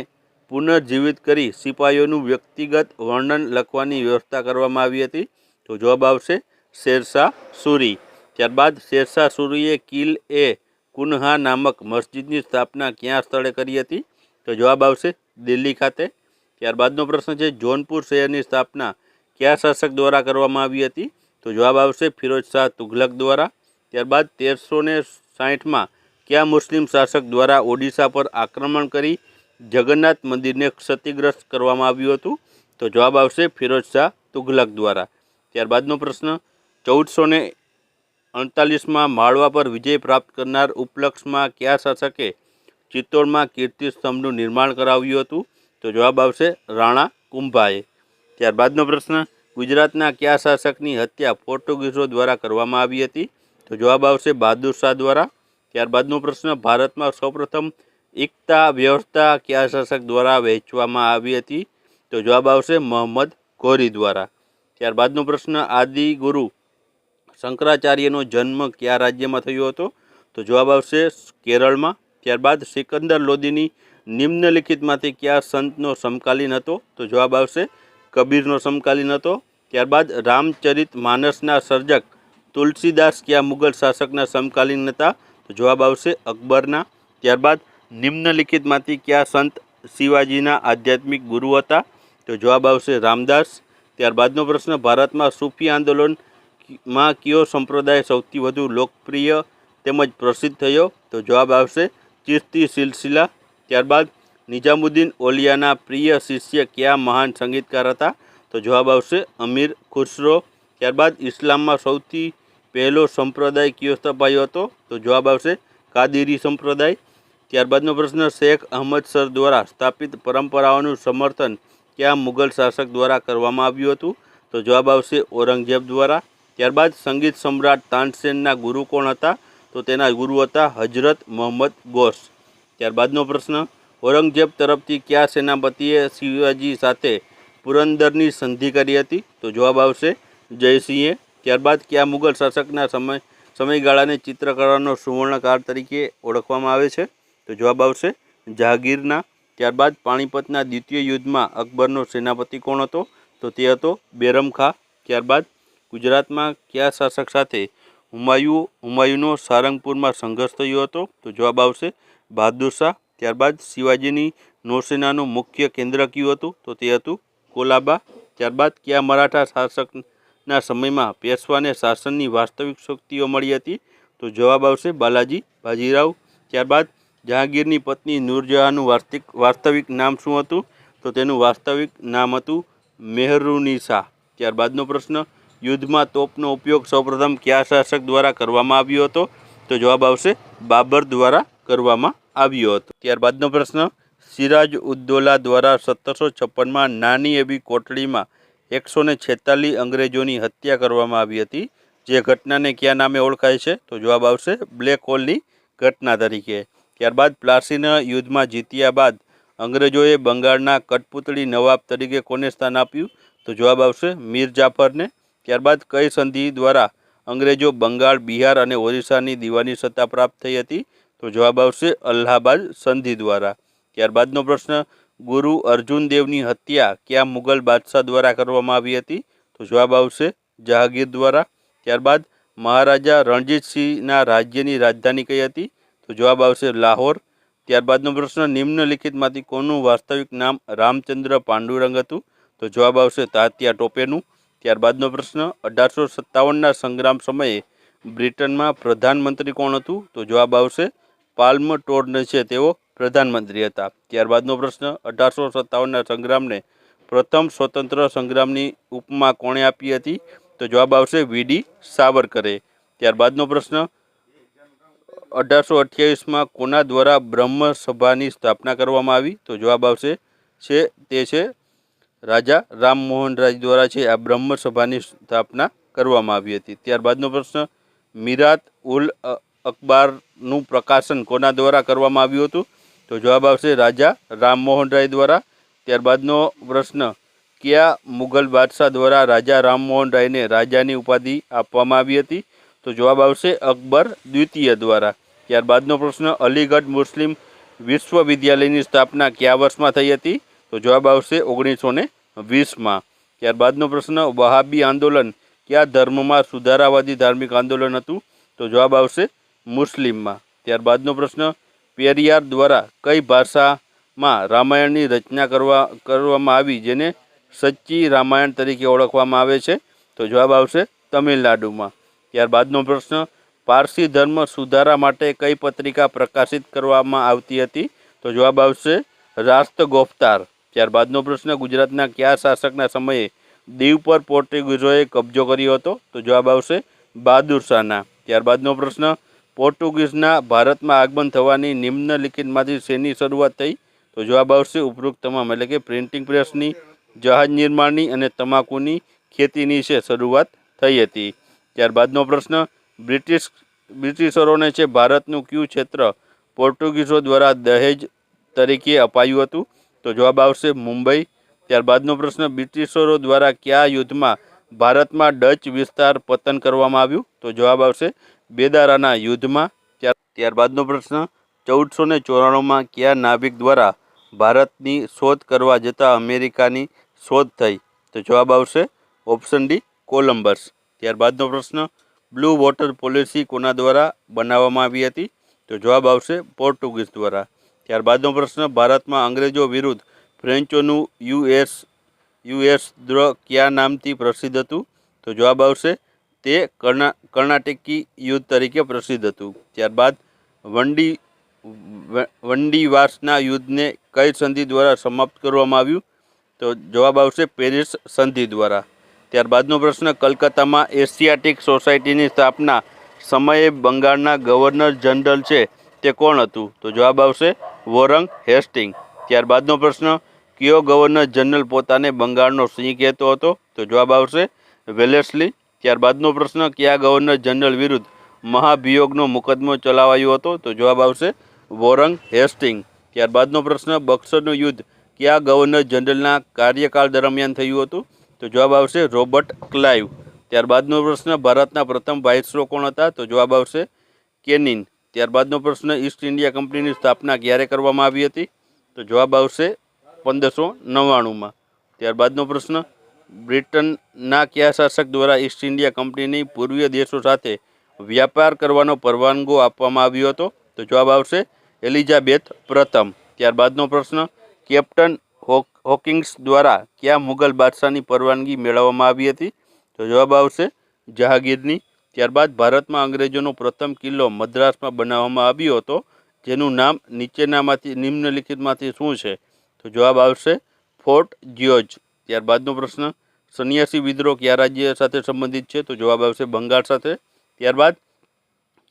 પુનર્જીવિત કરી સિપાહીઓનું વ્યક્તિગત વર્ણન લખવાની વ્યવસ્થા કરવામાં આવી હતી? તો જવાબ આવશે શેરશાહ સૂરી. ત્યારબાદ શેરશાહ સૂરીએ કિલ-એ-કુન્હા નામક મસ્જિદની સ્થાપના કયા સ્થળે કરી હતી? તો જવાબ આવશે દિલ્હી ખાતે. ત્યારબાદનો પ્રશ્ન છે જોનપુર શહેરની સ્થાપના કયા શાસક દ્વારા કરવામાં આવી હતી? તો જવાબ આવશે ફિરોઝ શાહ તુઘલક દ્વારા. ત્યારબાદ 1360માં કયા મુસ્લિમ શાસક દ્વારા ઓડિશા પર આક્રમણ કરી જગન્નાથ મંદિરને ક્ષતિગ્રસ્ત કરવામાં આવ્યું હતું? તો જવાબ આવશે ફિરોઝ શાહ તુઘલક દ્વારા. ત્યારબાદનો પ્રશ્ન, 1448માં માળવા પર વિજય પ્રાપ્ત કરનાર ઉપલક્ષમાં કયા શાસકે ચિત્તોડમાં કીર્તિસ્તંભનું નિર્માણ કરાવ્યું હતું? તો જવાબ આવશે રાણા કુંભાએ. ત્યારબાદનો પ્રશ્ન, ગુજરાતના કયા શાસકની હત્યા પોર્ટુગીઝો દ્વારા કરવામાં આવી હતી? તો જવાબ આવશે બહાદુર શાહ દ્વારા. ત્યારબાદનો પ્રશ્ન, ભારતમાં સૌપ્રથમ ઇકતા વ્યવસ્થા કયા શાસક દ્વારા વહેંચવામાં આવી હતી? તો જવાબ આવશે મોહમ્મદ ઘોરી દ્વારા. ત્યારબાદનો પ્રશ્ન, આદિ ગુરુ શંકરાચાર્યનો જન્મ કયા રાજ્યમાં થયો હતો? તો જવાબ આવશે કેરળમાં. ત્યારબાદ સિકંદર લોદીની નિમ્નલિખિતમાંથી કયા સંતનો સમકાલીન હતો? તો જવાબ આવશે કબીરનો સમકાલીન હતો. ત્યારબાદ રામચરિત માનસના સર્જક તુલસીદાસ કયા મુગલ શાસકના સમકાલીન હતા? તો જવાબ આવશે અકબરના. ત્યારબાદ નિમ્નલિખિતમાંથી કયા સંત શિવાજીના આધ્યાત્મિક ગુરુ હતા? તો જવાબ આવશે રામદાસ. ત્યારબાદનો પ્રશ્ન, ભારતમાં સૂફી આંદોલનમાં કયો સંપ્રદાય સૌથી વધુ લોકપ્રિય તેમજ પ્રસિદ્ધ થયો? તો જવાબ આવશે ચિશ્તી સિલસિલા. ત્યારબાદ નિજામુદ્દીન ઓલિયાના પ્રિય શિષ્ય કયા મહાન સંગીતકાર હતા? તો જવાબ આવશે અમીર ખુસરો. ત્યારબાદ ઇસ્લામમાં સૌથી પહેલો સંપ્રદાય કયો સ્થપાયો હતો? તો જવાબ આવશે કાદિરી સંપ્રદાય. ત્યારબાદનો પ્રશ્ન, શેખ અહમદ સર દ્વારા સ્થાપિત પરંપરાઓનું સમર્થન કયા મુગલ શાસક દ્વારા કરવામાં આવ્યું હતું? તો જવાબ આવશે ઔરંગઝેબ દ્વારા. ત્યારબાદ સંગીત સમ્રાટ તાનસેનના ગુરુ કોણ હતા? તો તેના ગુરુ હતા હજરત મોહમ્મદ ગોસ. ત્યારબાદનો પ્રશ્ન, ઔરંગઝેબ તરફથી કયા સેનાપતિએ શિવાજી સાથે પુરંદરની સંધિ કરી હતી? તો જવાબ આવશે જયસિંહે. ત્યારબાદ કયા મુગલ શાસકના સમયગાળાને ચિત્રકલાનો સુવર્ણકાળ તરીકે ઓળખવામાં આવે છે? તો જવાબ આવશે જહાંગીરના. ત્યારબાદ પાણીપતના દ્વિતીય યુદ્ધમાં અકબરનો સેનાપતિ કોણ હતો? તો તે હતો બેરમ ખાં. ત્યારબાદ ગુજરાતમાં કયા શાસક સાથે હુમાયુનો સારંગપુરમાં સંઘર્ષ થયો હતો? તો જવાબ આવશે બહાદુર શાહ. ત્યારબાદ શિવાજીની નૌસેનાનું મુખ્ય કેન્દ્ર કયું હતું? તો તે હતું કોલાબા. ત્યારબાદ કયા મરાઠા શાસકના સમયમાં પેશવાને શાસનની વાસ્તવિક શક્તિઓ મળી હતી? તો જવાબ આવશે બાલાજી બાજીરાવ. ત્યારબાદ જહાંગીરની પત્ની નૂરજહાંનું વાસ્તવિક નામ શું હતું? તો તેનું વાસ્તવિક નામ હતું મેહરુનિસા. ત્યારબાદનો પ્રશ્ન, યુદ્ધમાં તોપનો ઉપયોગ સૌપ્રથમ કયા શાસક દ્વારા કરવામાં આવ્યો હતો? તો જવાબ આવશે બાબર દ્વારા કરવામાં આવ્યો હતો. ત્યારબાદનો પ્રશ્ન, સિરાજ ઉદ્દૌલા દ્વારા 1756માં નાની એવી કોટડીમાં 146 અંગ્રેજોની હત્યા કરવામાં આવી હતી. જે ઘટનાને કયા નામે ઓળખાય છે? તો જવાબ આવશે બ્લેક હોલની ઘટના તરીકે. ત્યારબાદ પ્લાસીના યુદ્ધમાં જીત્યા બાદ અંગ્રેજોએ બંગાળના કઠપૂતળી નવાબ તરીકે કોને સ્થાન આપ્યું? તો જવાબ આવશે મીર જાફરને. ત્યારબાદ કઈ સંધિ દ્વારા અંગ્રેજો બંગાળ, બિહાર અને ઓરિસ્સાની દીવાની સત્તા પ્રાપ્ત થઈ હતી? તો જવાબ આવશે અલ્હાબાદ સંધિ દ્વારા. ત્યારબાદનો પ્રશ્ન, ગુરુ અર્જુન દેવની હત્યા કયા મુગલ બાદશાહ દ્વારા કરવામાં આવી હતી? તો જવાબ આવશે જહાંગીર દ્વારા. ત્યારબાદ મહારાજા રણજીતસિંહના રાજ્યની રાજધાની કઈ હતી? તો જવાબ આવશે લાહોર. ત્યારબાદનો પ્રશ્ન, નિમ્નલિખિતમાંથી કોનું વાસ્તવિક નામ રામચંદ્ર પાંડુરંગ હતું? તો જવાબ આવશે તાત્યા ટોપેનું. ત્યારબાદનો પ્રશ્ન, 1857ના સંગ્રામ સમયે બ્રિટનમાં પ્રધાનમંત્રી કોણ હતું? તો જવાબ આવશે પાલ્મ ટોર્ન છે તેઓ પ્રધાનમંત્રી હતા. ત્યારબાદનો પ્રશ્ન, 1857ના સંગ્રામને પ્રથમ સ્વતંત્ર સંગ્રામની ઉપમા કોણે આપી હતી? તો જવાબ આવશે વીડી સાવરકરે. ત્યારબાદનો પ્રશ્ન, 1828માં કોના દ્વારા બ્રહ્મ સભાની સ્થાપના કરવામાં આવી? તો જવાબ આવશે તે છે રાજા રામમોહન રાય દ્વારા છે આ બ્રહ્મ સભાની સ્થાપના કરવામાં આવી હતી. ત્યારબાદનો પ્રશ્ન, મીરાત ઉલ અકબારનું પ્રકાશન કોના દ્વારા કરવામાં આવ્યું હતું? તો જવાબ આવશે રાજા રામમોહન રાય દ્વારા. ત્યારબાદનો પ્રશ્ન, કયા મુગલ બાદશાહ દ્વારા રાજા રામમોહન રાયને રાજાની ઉપાધિ આપવામાં આવી હતી? તો જવાબ આવશે અકબર દ્વિતીય દ્વારા. ત્યારબાદનો પ્રશ્ન, અલીગઢ મુસ્લિમ વિશ્વવિદ્યાલયની સ્થાપના કયા વર્ષમાં થઈ હતી? તો જવાબ આવશે 1920માં. ત્યારબાદનો પ્રશ્ન, વહાબી આંદોલન કયા ધર્મમાં સુધારાવાદી ધાર્મિક આંદોલન હતું? તો જવાબ આવશે મુસ્લિમમાં. ત્યારબાદનો પ્રશ્ન, પેરિયાર દ્વારા કઈ ભાષામાં રામાયણની રચના કરવામાં આવી જેને સચ્ચી રામાયણ તરીકે ઓળખવામાં આવે છે? તો જવાબ આવશે તમિલનાડુમાં. ત્યારબાદનો પ્રશ્ન, પારસી ધર્મ સુધારા માટે કઈ પત્રિકા પ્રકાશિત કરવામાં આવતી હતી? તો જવાબ આવશે રાષ્ટ્રગોફતાર. ત્યારબાદનો પ્રશ્ન, ગુજરાતના કયા શાસકના સમયે દીવ પર પોર્ટુગીઝોએ કબજો કર્યો હતો? તો જવાબ આવશે બહાદુર શાહના. ત્યારબાદનો પ્રશ્ન, પોર્ટુગીઝના ભારતમાં આગમન થવાની નિમ્નલિખિતમાંથી શેની શરૂઆત થઈ? તો જવાબ આવશે ઉપરોક્ત તમામ, એટલે કે પ્રિન્ટિંગ પ્રેસની, જહાજ નિર્માણની અને તમાકુની ખેતીની છે શરૂઆત થઈ હતી. ત્યારબાદનો પ્રશ્ન, બ્રિટિશરોને છે ભારતનું કયું ક્ષેત્ર પોર્ટુગીઝો દ્વારા દહેજ તરીકે અપાયું હતું? તો જવાબ આવશે મુંબઈ. ત્યારબાદનો પ્રશ્ન, બ્રિટિશરો દ્વારા કયા યુદ્ધમાં ભારતમાં ડચ વિસ્તાર પતન કરવામાં આવ્યું? તો જવાબ આવશે બેદારાના યુદ્ધમાં. ત્યારબાદનો પ્રશ્ન, 1494માં કયા નાવિક દ્વારા ભારતની શોધ કરવા જતાં અમેરિકાની શોધ થઈ? તો જવાબ આવશે ઓપ્શન ડી કોલંબસ. ત્યારબાદનો પ્રશ્ન, બ્લુ વોટર પોલિસી કોના દ્વારા બનાવવામાં આવી હતી? તો જવાબ આવશે પોર્ટુગીઝ દ્વારા. ત્યારબાદનો પ્રશ્ન, ભારતમાં અંગ્રેજો વિરુદ્ધ ફ્રેન્ચોનું યુએસ દ્રોહ કયા નામથી પ્રસિદ્ધ હતું? તો જવાબ આવશે તે કર્ણાટિકી યુદ્ધ તરીકે પ્રસિદ્ધ હતું. ત્યારબાદ વંડીવાસના યુદ્ધને કઈ સંધિ દ્વારા સમાપ્ત કરવામાં આવ્યું? તો જવાબ આવશે પેરિસ સંધિ દ્વારા. ત્યારબાદનો પ્રશ્ન, કલકત્તામાં એશિયાટિક સોસાયટીની સ્થાપના સમયે બંગાળના ગવર્નર જનરલ છે તે કોણ હતું? તો જવાબ આવશે વોરંગ હેસ્ટિંગ. ત્યારબાદનો પ્રશ્ન, કયો ગવર્નર જનરલ પોતાને બંગાળનો સિંહ કહેતો હતો? તો જવાબ આવશે વેલેસ્લી. ત્યારબાદનો પ્રશ્ન, કયા ગવર્નર જનરલ વિરુદ્ધ મહાભિયોગનો મુકદ્દમો ચલાવાયો હતો? તો જવાબ આવશે વોરંગ હેસ્ટિંગ. ત્યારબાદનો પ્રશ્ન, બક્સરનું યુદ્ધ કયા ગવર્નર જનરલના કાર્યકાળ દરમિયાન થયું હતું? તો જવાબ આવશે રોબર્ટ ક્લાઇવ. ત્યારબાદનો પ્રશ્ન, ભારતના પ્રથમ વાઇસરોય કોણ હતા? તો જવાબ આવશે કેનિન. ત્યારબાદનો પ્રશ્ન, ઈસ્ટ ઇન્ડિયા કંપનીની સ્થાપના ક્યારે કરવામાં આવી હતી? તો જવાબ આવશે 1599માં. ત્યારબાદનો પ્રશ્ન, બ્રિટનના કયા શાસક દ્વારા ઈસ્ટ ઇન્ડિયા કંપનીની પૂર્વીય દેશો સાથે વ્યાપાર કરવાનો પરવાનગો આપવામાં આવ્યો હતો? તો જવાબ આવશે એલિઝાબેથ પ્રથમ. ત્યારબાદનો પ્રશ્ન, કેપ્ટન હોકિંગ્સ દ્વારા કયા મુગલ બાદશાહની પરવાનગી મેળવવામાં આવી હતી? તો જવાબ આવશે જહાંગીરની. ત્યારબાદ ભારતમાં અંગ્રેજોનો પ્રથમ કિલ્લો મદ્રાસમાં બનાવવામાં આવ્યો હતો, જેનું નામ નીચેનામાંથી નિમ્નલિખિતમાંથી શું છે? તો જવાબ આવશે ફોર્ટ જ્યોર્જ. ત્યારબાદનો પ્રશ્ન, સન્યાસી વિદ્રોહ કયા રાજ્ય સાથે સંબંધિત છે? તો જવાબ આવશે બંગાળ સાથે. ત્યારબાદ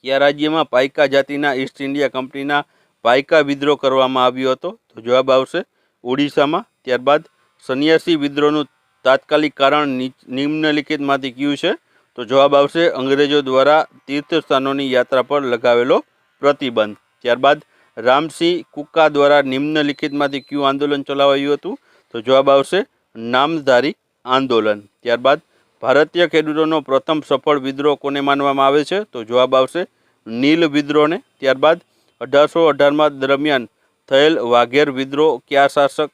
કયા રાજ્યમાં પાઇકા જાતિના ઈસ્ટ ઇન્ડિયા કંપનીના પાઇકા વિદ્રોહ કરવામાં આવ્યો હતો? તો જવાબ આવશે ઓડિશામાં. ત્યારબાદ સન્યાસી વિદ્રોહનું તાત્કાલિક કારણ નિમ્નલિખિતમાંથી કયું છે? તો જવાબ આવશે અંગ્રેજો દ્વારા તીર્થસ્થાનોની યાત્રા પર લગાવેલો પ્રતિબંધ. ત્યારબાદ રામસિંહ કુકા દ્વારા નિમ્નલિખિતમાંથી કયું આંદોલન ચલાવાયું હતું? તો જવાબ આવશે નામધારી આંદોલન. ત્યારબાદ ભારતીય ખેડૂતોનો પ્રથમ સફળ વિદ્રોહ કોને માનવામાં આવે છે? તો જવાબ આવશે નીલ વિદ્રોહને. ત્યારબાદ 1818 દરમિયાન થયેલ વાઘેર વિદ્રોહ કયા શાસક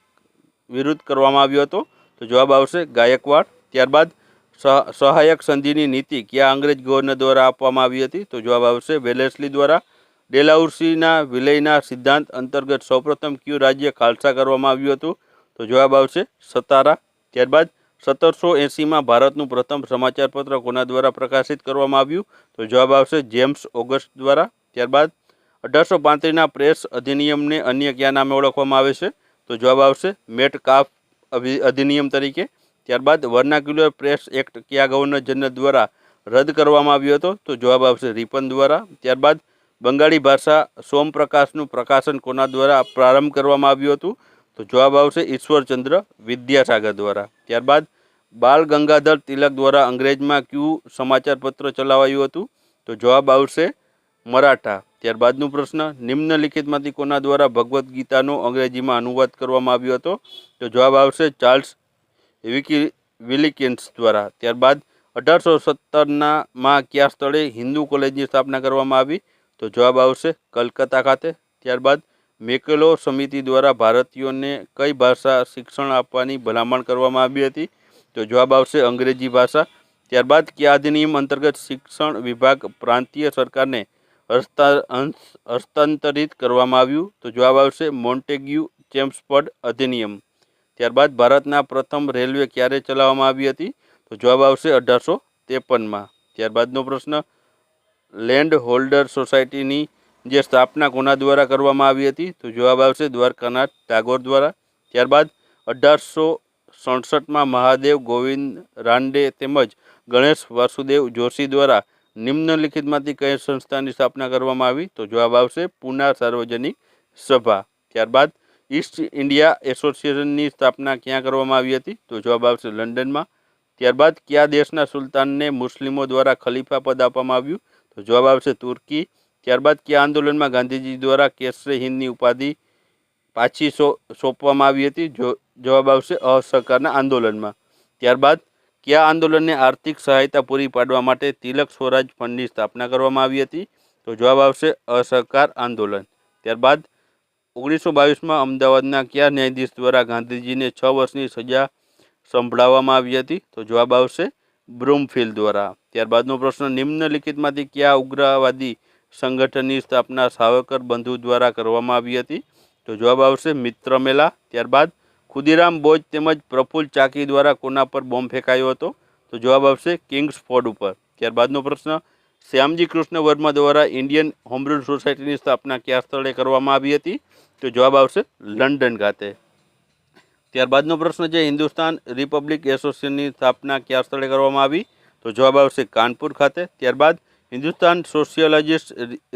વિરુદ્ધ કરવામાં આવ્યો હતો? તો જવાબ આવશે ગાયકવાડ. ત્યારબાદ સહાયક સંધિની નીતિ કયા અંગ્રેજ ગવર્નર દ્વારા આપવામાં આવી હતી? તો જવાબ આવશે વેલેસ્લી દ્વારા. ડેલાઉસીના વિલયના સિદ્ધાંત અંતર્ગત સૌપ્રથમ કયું રાજ્ય ખાલસા કરવામાં આવ્યું હતું? તો જવાબ આવશે સતારા. ત્યારબાદ 1780માં ભારતનું પ્રથમ સમાચાર પત્ર કોના દ્વારા પ્રકાશિત કરવામાં આવ્યું? તો જવાબ આવશે જેમ્સ ઓગસ્ટ દ્વારા. ત્યારબાદ 1835ના પ્રેસ અધિનિયમને અન્ય કયા નામે ઓળખવામાં આવે છે? તો જવાબ આવશે મેટકાફ અધિનિયમ તરીકે. ત્યારબાદ વર્નાક્યુલર પ્રેસ એક્ટ કયા ગવર્નર જનરલ દ્વારા રદ કરવામાં આવ્યો હતો? તો જવાબ આવશે રિપન દ્વારા. ત્યારબાદ બંગાળી ભાષા સોમપ્રકાશનું પ્રકાશન કોના દ્વારા પ્રારંભ કરવામાં આવ્યું હતું? તો જવાબ આવશે ઈશ્વરચંદ્ર વિદ્યાસાગર દ્વારા. ત્યારબાદ બાલ ગંગાધર તિલક દ્વારા અંગ્રેજમાં કયું સમાચાર પત્ર ચલાવાયું હતું? તો જવાબ આવશે મરાઠા. ત્યારબાદનો પ્રશ્ન, નિમ્નલિખિતમાંથી કોના દ્વારા ભગવદ્ ગીતાનો અંગ્રેજીમાં અનુવાદ કરવામાં આવ્યો હતો? તો જવાબ આવશે ચાર્લ્સ વિલિકિન્સ દ્વારા. ત્યારબાદ 1817માં કયા સ્થળે હિન્દુ કોલેજની સ્થાપના કરવામાં આવી? તો જવાબ આવશે કલકત્તા ખાતે. ત્યારબાદ મેકેલો સમિતિ દ્વારા ભારતીયોને કઈ ભાષા શિક્ષણ આપવાની ભલામણ કરવામાં આવી હતી? તો જવાબ આવશે અંગ્રેજી ભાષા. ત્યારબાદ કયા અધિનિયમ અંતર્ગત શિક્ષણ વિભાગ પ્રાંતીય સરકારને હસ્તાંતરિત કરવામાં આવ્યું? તો જવાબ આવશે મોન્ટેગ્યુ ચેમ્સફર્ડ અધિનિયમ. ત્યારબાદ ભારતના પ્રથમ રેલવે ક્યારે ચલાવવામાં આવી હતી? તો જવાબ આવશે 1853માં. ત્યારબાદનો પ્રશ્ન, લેન્ડ હોલ્ડર સોસાયટીની જે સ્થાપના કોના દ્વારા કરવામાં આવી હતી? તો જવાબ આવશે દ્વારકાનાથ ટાગોર દ્વારા. ત્યારબાદ 1867માં મહાદેવ ગોવિંદ રાનડે તેમજ ગણેશ વાસુદેવ જોશી દ્વારા નિમ્નલિખિતમાંથી કઈ સંસ્થાની સ્થાપના કરવામાં આવી? તો જવાબ આવશે પૂના સાર્વજનિક સભા. ત્યારબાદ ઈસ્ટ ઇન્ડિયા એસોસિએશનની સ્થાપના ક્યાં કરવામાં આવી હતી? તો જવાબ આવશે લંડનમાં. ત્યારબાદ કયા દેશના સુલતાનને મુસ્લિમો દ્વારા ખલીફા પદ આપવામાં આવ્યું? તો જવાબ આવશે તુર્કી. ત્યારબાદ કયા આંદોલનમાં ગાંધીજી દ્વારા કેસરે હિંદની ઉપાધિ પાછી સોંપવામાં આવી હતી? જવાબ આવશે અસહકારના આંદોલનમાં. ત્યારબાદ કયા આંદોલનને આર્થિક સહાયતા પૂરી પાડવા માટે તિલક સ્વરાજ ફંડની સ્થાપના કરવામાં આવી હતી? તો જવાબ આવશે અસહકાર આંદોલન. ત્યારબાદ 1922માં અમદાવાદના કયા ન્યાયાધીશ દ્વારા ગાંધીજીને 6 વર્ષની સજા સંભળાવવામાં આવી હતી? તો જવાબ આવશે બ્રૂમફિલ્ડ દ્વારા. ત્યારબાદનો પ્રશ્ન, નિમ્નલિખિતમાંથી કયા ઉગ્રવાદી સંગઠનની સ્થાપના સાવરકર બંધુ દ્વારા કરવામાં આવી હતી? તો જવાબ આવશે મિત્ર મેલા. ત્યારબાદ ખુદીરામ બોઝ તેમજ પ્રફુલ્લ ચાકી દ્વારા કોના પર બોમ્બ ફેંકાયો હતો? તો જવાબ આવશે કિંગ્સ ફોર્ડ ઉપર. ત્યારબાદનો પ્રશ્ન, શ્યામજી કૃષ્ણ વર્મા દ્વારા ઇન્ડિયન હોમરૂલ સોસાયટીની સ્થાપના કયા સ્થળે કરવામાં આવી હતી? તો જવાબ આવશે લંડન ખાતે. ત્યારબાદનો પ્રશ્ન છે, હિન્દુસ્તાન રિપબ્લિક એસોસિએશનની સ્થાપના કયા સ્થળે કરવામાં આવી? તો જવાબ આવશે કાનપુર ખાતે. ત્યારબાદ હિન્દુસ્તાન સોશિયોલોજિસ્ટ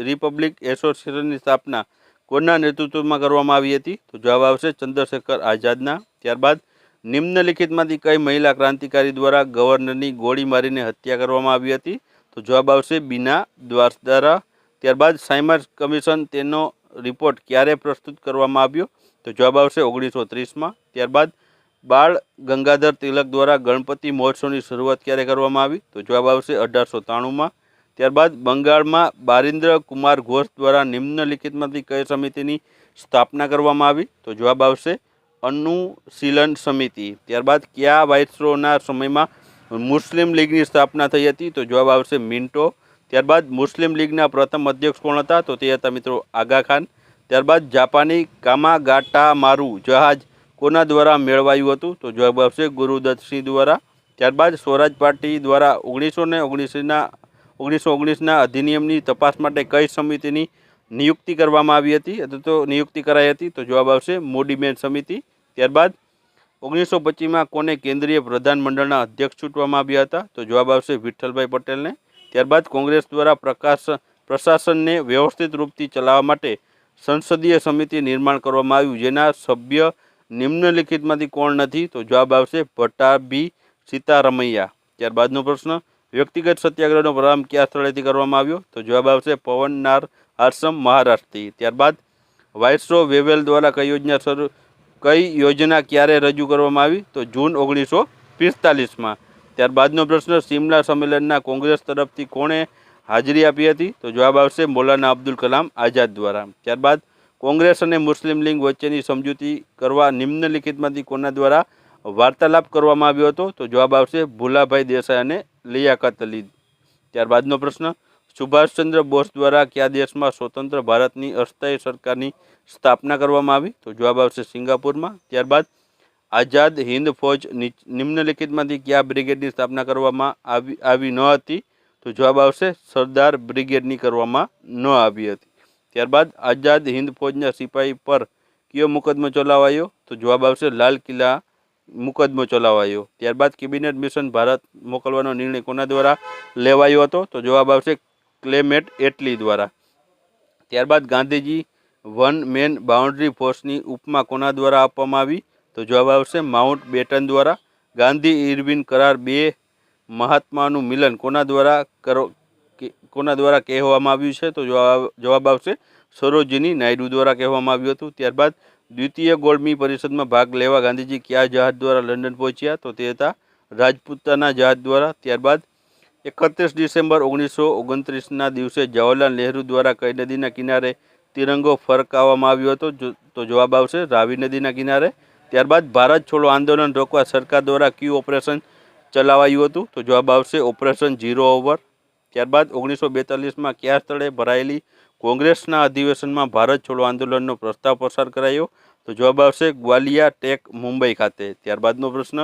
રિપબ્લિક એસોસિએશનની સ્થાપના કોના નેતૃત્વમાં કરવામાં આવી હતી? તો જવાબ આવશે ચંદ્રશેખર આઝાદના. ત્યારબાદ નિમ્નલિખિતમાંથી કઈ મહિલા ક્રાંતિકારી દ્વારા ગવર્નરની ગોળી મારીને હત્યા કરવામાં આવી હતી? તો જવાબ આવશે બીના દ્વારદારા. ત્યારબાદ સાયમન કમિશન તેનો રિપોર્ટ ક્યારે પ્રસ્તુત કરવામાં આવ્યો? તો જવાબ આવશે 1930માં. ત્યારબાદ બાળ ગંગાધર તિલક દ્વારા ગણપતિ મહોત્સવની શરૂઆત ક્યારે કરવામાં આવી? તો જવાબ આવશે 1893માં. ત્યારબાદ બંગાળમાં બારિન્દ્ર કુમાર ઘોષ દ્વારા નિમ્નલિખિતમાંથી કઈ સમિતિની સ્થાપના કરવામાં આવી? તો જવાબ આવશે અનુશીલન સમિતિ. ત્યારબાદ કયા વાઇસરોયના સમયમાં મુસ્લિમ લીગની સ્થાપના થઈ હતી? તો જવાબ આવશે મિન્ટો. ત્યારબાદ મુસ્લિમ લીગના પ્રથમ અધ્યક્ષ કોણ હતા? તો તે હતા મિત્રો આગા ખાન. ત્યારબાદ જાપાની કામાગાટામારુ જહાજ કોના દ્વારા મેળવાયું હતું? તો જવાબ આવશે ગુરુદત્તસિંહ દ્વારા. ત્યારબાદ સ્વરાજ પાર્ટી દ્વારા 1919ના અધિનિયમની તપાસ માટે કઈ સમિતિની નિયુક્તિ કરવામાં આવી હતી અથવા તો નિયુક્તિ કરાઈ હતી? તો જવાબ આવશે મોડીમેન સમિતિ. ત્યારબાદ 1925માં કોને કેન્દ્રીય પ્રધાનમંડળના અધ્યક્ષ ચૂંટવામાં આવ્યા હતા? તો જવાબ આવશે વિઠ્ઠલભાઈ પટેલને. ત્યારબાદ કોંગ્રેસ દ્વારા પ્રશાસનને વ્યવસ્થિત રૂપથી ચલાવવા માટે સંસદીય સમિતિ નિર્માણ કરવામાં આવ્યું, જેના સભ્ય નિમ્નલિખિતમાંથી કોણ નથી? તો જવાબ આવશે પટ્ટાભી સીતારમૈયા. ત્યારબાદનો પ્રશ્ન, વ્યક્તિગત સત્યાગ્રહનો પ્રારંભ કયા સ્થળેથી કરવામાં આવ્યો? તો જવાબ આવશે પવનાર આશ્રમ, મહારાષ્ટ્રથી. ત્યારબાદ વાઇસરો વેવેલ દ્વારા કઈ યોજના ક્યારે રજૂ કરવામાં આવી? તો જૂન 1945માં. ત્યારબાદનો પ્રશ્ન, સિમલા સંમેલનના કોંગ્રેસ તરફથી કોણે હાજરી આપી હતી? તો જવાબ આવશે મૌલાના અબ્દુલ કલામ આઝાદ દ્વારા. ત્યારબાદ કોંગ્રેસ અને મુસ્લિમ લીગ વચ્ચેની સમજૂતી કરવા નિમ્નલિખિતમાંથી કોના દ્વારા વાર્તાલાપ કરવામાં આવ્યો હતો? તો જવાબ આવશે ભુલાભાઈ દેસાઈ અને લિયાકત અલી. ત્યારબાદનો પ્રશ્ન, સુભાષચંદ્ર બોઝ દ્વારા કયા દેશમાં સ્વતંત્ર ભારતની અસ્થાયી સરકારની સ્થાપના કરવામાં આવી? તો જવાબ આવશે સિંગાપુરમાં. ત્યારબાદ આઝાદ હિન્દ ફૌજ નિમ્નલિખિતમાંથી કયા બ્રિગેડની સ્થાપના કરવામાં આવી ન હતી? તો જવાબ આવશે સરદાર બ્રિગેડની કરવામાં ન આવી હતી. ત્યારબાદ આઝાદ હિન્દ ફૌજના સિપાહી પર કયો મુકદમો ચલાવાયો? તો જવાબ આવશે લાલ કિલ્લા મુકદમો ચલાવાયો. ત્યારબાદ કેબિનેટ મિશન ભારત મોકલવાનો નિર્ણય કોના દ્વારા લેવાયો હતો? તો જવાબ આવશે ક્લેમેન્ટ એટલી દ્વારા. ત્યારબાદ ગાંધીજી વન મેન બાઉન્ડ્રી ફોર્સની ઉપમા કોના દ્વારા આપવામાં આવી? તો જવાબ આવશે માઉન્ટ બેટન દ્વારા. ગાંધી ઇરવિન કરાર, બે મહાત્માનું મિલન કોના દ્વારા કહેવામાં આવ્યું છે? તો જવાબ આવશે સરોજિની નાયડુ દ્વારા કહેવામાં આવ્યું હતું. ત્યારબાદ દ્વિતીય ગોળમી પરિષદમાં ભાગ લેવા ગાંધીજી કયા જહાજ દ્વારા લંડન પહોંચ્યા? તો તે હતા રાજપૂતાના જહાજ દ્વારા. ત્યારબાદ 31 ડિસેમ્બર 1929ના દિવસે જવાહરલાલ નહેરુ દ્વારા કઈ નદીના કિનારે તિરંગો ફરકાવવામાં આવ્યો હતો? તો જવાબ આવશે રાવી નદીના કિનારે. ત્યારબાદ ભારત છોડો આંદોલન રોકવા સરકાર દ્વારા કયું ઓપરેશન ચલાવાયું હતું? તો જવાબ આવશે ઓપરેશન ઝીરો ઓવર. ત્યારબાદ 1942માં કયા સ્થળે ભરાયેલી કોંગ્રેસના અધિવેશનમાં ભારત છોડો આંદોલનનો પ્રસ્તાવ પસાર કરાયો? તો જવાબ આવશે ગ્વાલિયા ટેક, મુંબઈ ખાતે. ત્યારબાદનો પ્રશ્ન,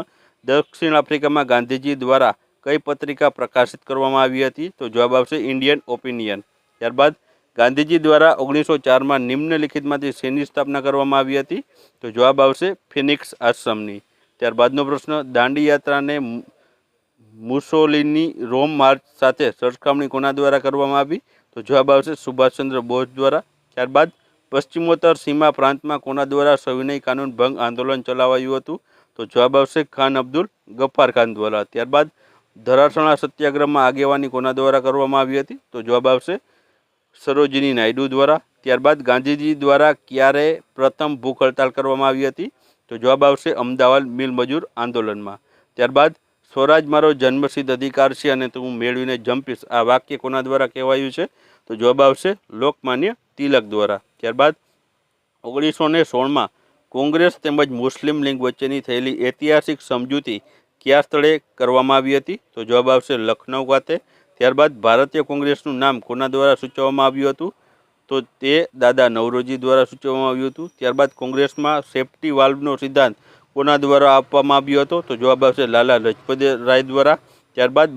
દક્ષિણ આફ્રિકામાં ગાંધીજી દ્વારા કઈ પત્રિકા પ્રકાશિત કરવામાં આવી હતી? તો જવાબ આવશે ઇન્ડિયન ઓપિનિયન. ત્યારબાદ ગાંધીજી દ્વારા 1904માં નિમ્નલિખિતમાંથી શેની સ્થાપના કરવામાં આવી હતી? તો જવાબ આવશે ફિનિક્સ આશ્રમની. ત્યારબાદનો પ્રશ્ન, દાંડી યાત્રાને મુસોલિની રોમ માર્ચ સાથે સરખામણી કોના દ્વારા કરવામાં આવી? તો જવાબ આવશે સુભાષચંદ્ર બોઝ દ્વારા. ત્યારબાદ પશ્ચિમોત્તર સીમા પ્રાંતમાં કોના દ્વારા સવિનય કાનૂન ભંગ આંદોલન ચલાવાયું હતું? તો જવાબ આવશે ખાન અબ્દુલ ગફ્ફાર ખાન દ્વારા. ત્યારબાદ ધરાસણા સત્યાગ્રહમાં આગેવાની કોના દ્વારા કરવામાં આવી હતી? તો જવાબ આવશે સરોજિની નાયડુ દ્વારા. ત્યારબાદ ગાંધીજી દ્વારા ક્યારે પ્રથમ ભૂખ હડતાલ કરવામાં આવી હતી? તો જવાબ આવશે અમદાવાદ મિલ મજૂર આંદોલનમાં. ત્યારબાદ સ્વરાજ મારો જન્મસિદ્ધ અધિકાર છે અને હું મેળવીને જંપીશ, આ વાક્ય કોના દ્વારા કહેવાયું છે? તો જવાબ આવશે લોકમાન્ય તિલક દ્વારા. ત્યારબાદ 1916માં કોંગ્રેસ તેમજ મુસ્લિમ લીગ વચ્ચેની થયેલી ઐતિહાસિક સમજૂતી કયા સ્થળે કરવામાં આવી હતી? તો જવાબ આવશે લખનઉ ખાતે. ત્યારબાદ ભારતીય કોંગ્રેસનું નામ કોના દ્વારા સૂચવવામાં આવ્યું હતું? તો તે દાદા નવરોજી દ્વારા સૂચવવામાં આવ્યું હતું. ત્યારબાદ કોંગ્રેસમાં સેફ્ટી વાલ્વનો સિદ્ધાંત કોના દ્વારા આપવામાં આવ્યો હતો? તો જવાબ આવશે લાલા લજપત રાય દ્વારા. ત્યારબાદ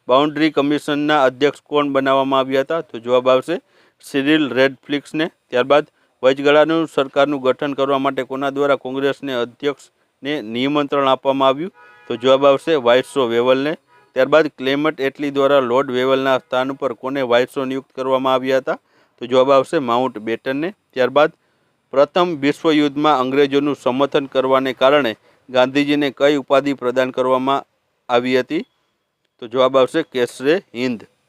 બાઉન્ડ્રી કમિશનના અધ્યક્ષ કોણ બનાવવામાં આવ્યા હતા? તો જવાબ આવશે સિરિલ રેડક્લિફને. ત્યારબાદ વચગાળાનું સરકારનું ગઠન કરવા માટે કોના દ્વારા કોંગ્રેસને અધ્યક્ષને નિમંત્રણ આપવામાં આવ્યું? તો જવાબ આવશે વાઇસરો વેવલને. ત્યારબાદ ક્લેમેન્ટ એટલી દ્વારા લોર્ડ વેવલના સ્થાન ઉપર કોને વાઇસરો નિયુક્ત કરવામાં આવ્યા હતા? તો જવાબ આવશે માઉન્ટ બેટનને. ત્યારબાદ પ્રથમ વિશ્વયુદ્ધમાં અંગ્રેજોનું સમર્થન કરવાને કારણે ગાંધીજીને કઈ ઉપાધિ પ્રદાન કરવામાં આવી હતી? તો જવાબ આવશે કેસરે હિન્દ.